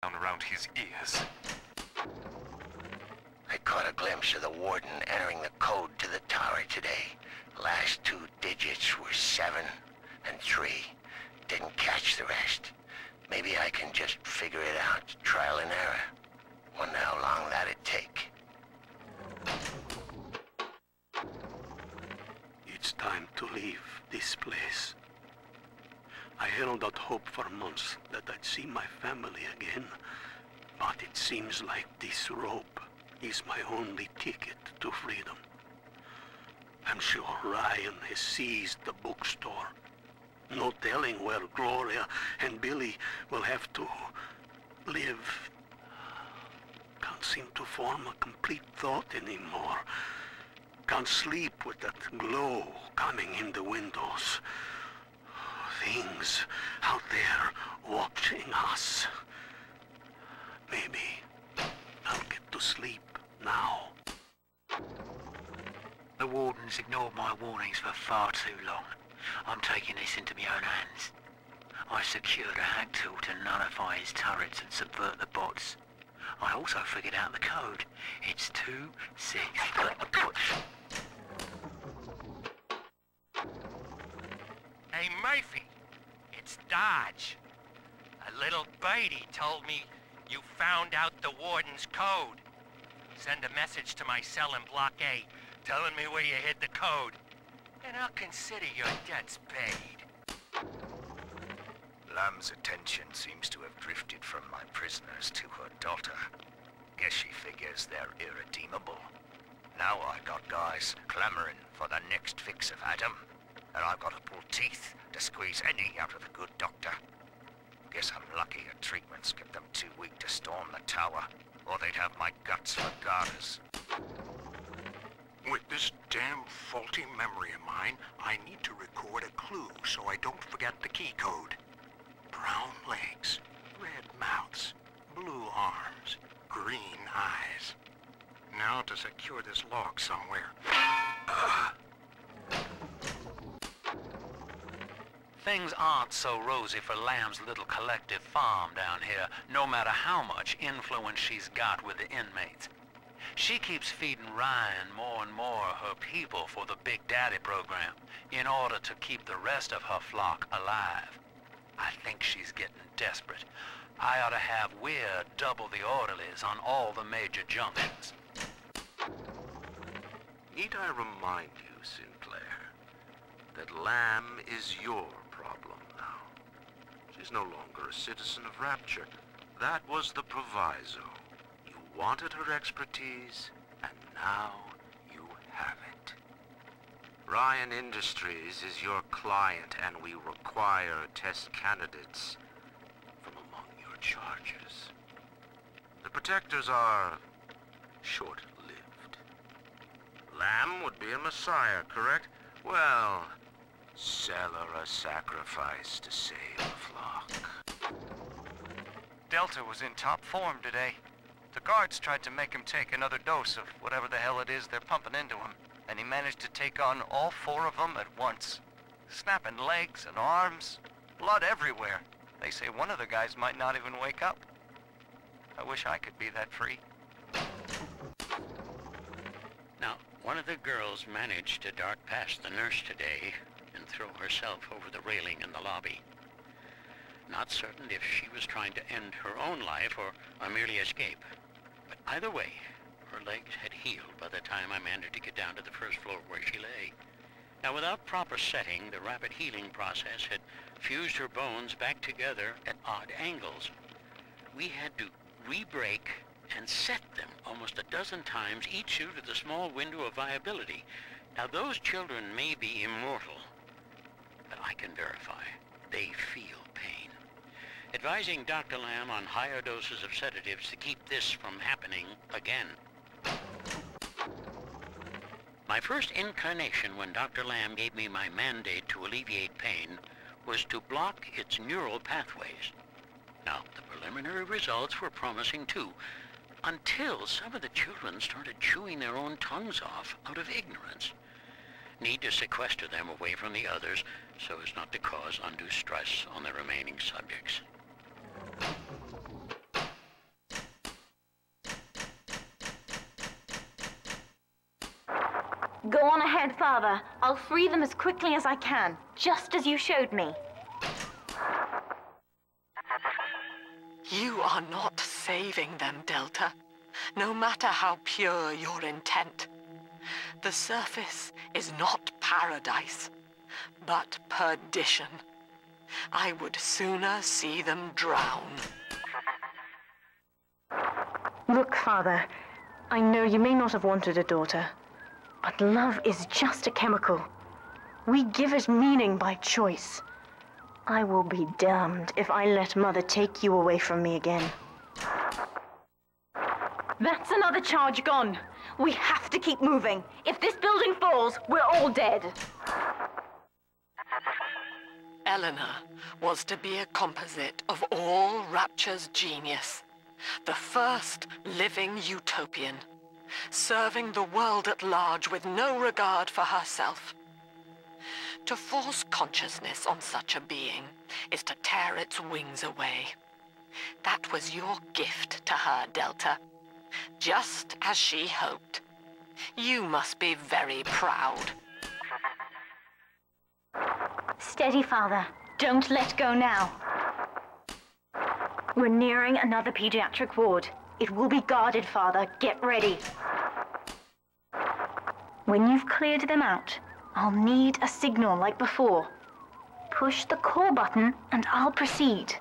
down around his ears. I caught a glimpse of the warden entering the code to the tower today. Last two digits were 7 and 3. Didn't catch the rest. Maybe I can just figure it out, trial and error. Wonder how long that'd take. It's time to leave this place. I held out hope for months that I'd see my family again, but it seems like this rope is my only ticket to freedom. I'm sure Ryan has seized the bookstore. No telling where Gloria and Billy will have to live. Can't seem to form a complete thought anymore. Can't sleep with that glow coming in the windows. Things out there watching us. Maybe I'll get to sleep now. The warden's ignored my warnings for far too long. I'm taking this into my own hands. I secured a hack tool to nullify his turrets and subvert the bots. I also figured out the code. It's 2-6... Hey, Murphy, it's Dodge. A little birdie told me you found out the warden's code. Send a message to my cell in Block A, telling me where you hid the code, and I'll consider your debts paid. Lamb's attention seems to have drifted from my prisoners to her daughter. Guess she figures they're irredeemable. Now I got guys clamoring for the next fix of Adam, and I've got to pull teeth to squeeze any out of the good doctor. Guess I'm lucky her treatments kept them too weak to storm the tower, or they'd have my guts for garters. With this damn faulty memory of mine, I need to record a clue so I don't forget the key code. Brown legs, red mouths, blue arms, green eyes. Now to secure this log somewhere. Things aren't so rosy for Lamb's little collective farm down here, no matter how much influence she's got with the inmates. She keeps feeding Ryan more and more of her people for the Big Daddy program in order to keep the rest of her flock alive. I think she's getting desperate. I ought to have Weir double the orderlies on all the major junctions. Need I remind you, Sinclair, that Lamb is your problem now? She's no longer a citizen of Rapture. That was the proviso. You wanted her expertise, and now you have it. Ryan Industries is your client, and we require test candidates from among your charges. The protectors are short-lived. Lamb would be a messiah, correct? Well, sell her a sacrifice to save the flock. Delta was in top form today. The guards tried to make him take another dose of whatever the hell it is they're pumping into him, and he managed to take on all 4 of them at once. Snapping legs and arms, blood everywhere. They say one of the guys might not even wake up. I wish I could be that free. Now, one of the girls managed to dart past the nurse today and throw herself over the railing in the lobby. Not certain if she was trying to end her own life or merely escape. But either way, her legs had healed by the time I managed to get down to the first floor where she lay. Now, without proper setting, the rapid healing process had fused her bones back together at odd angles. We had to re-break and set them almost a dozen times, each due to the small window of viability. Now, those children may be immortal, but I can verify they feel pain. Advising Dr. Lamb on higher doses of sedatives to keep this from happening again. My first incarnation when Dr. Lamb gave me my mandate to alleviate pain was to block its neural pathways. Now, the preliminary results were promising too, until some of the children started chewing their own tongues off out of ignorance. Need to sequester them away from the others so as not to cause undue stress on the remaining subjects. Go on ahead, Father. I'll free them as quickly as I can, just as you showed me. You are not saving them, Delta, no matter how pure your intent. The surface is not paradise, but perdition. I would sooner see them drown. Look, Father, I know you may not have wanted a daughter, but love is just a chemical. We give it meaning by choice. I will be damned if I let Mother take you away from me again. That's another charge gone. We have to keep moving. If this building falls, we're all dead. Eleanor was to be a composite of all Rapture's genius. The first living utopian, serving the world at large with no regard for herself. To force consciousness on such a being is to tear its wings away. That was your gift to her, Delta. Just as she hoped. You must be very proud. Steady, Father. Don't let go now. We're nearing another pediatric ward. It will be guarded, Father. Get ready. When you've cleared them out, I'll need a signal like before. Push the call button and I'll proceed.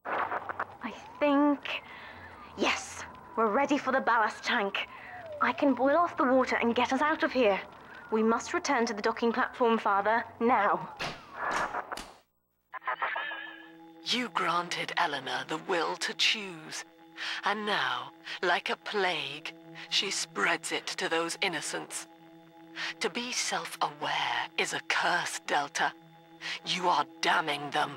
I think... Yes, we're ready for the ballast tank. I can boil off the water and get us out of here. We must return to the docking platform, Father, now. You granted Eleanor the will to choose. And now, like a plague, she spreads it to those innocents. To be self-aware is a curse, Delta. You are damning them.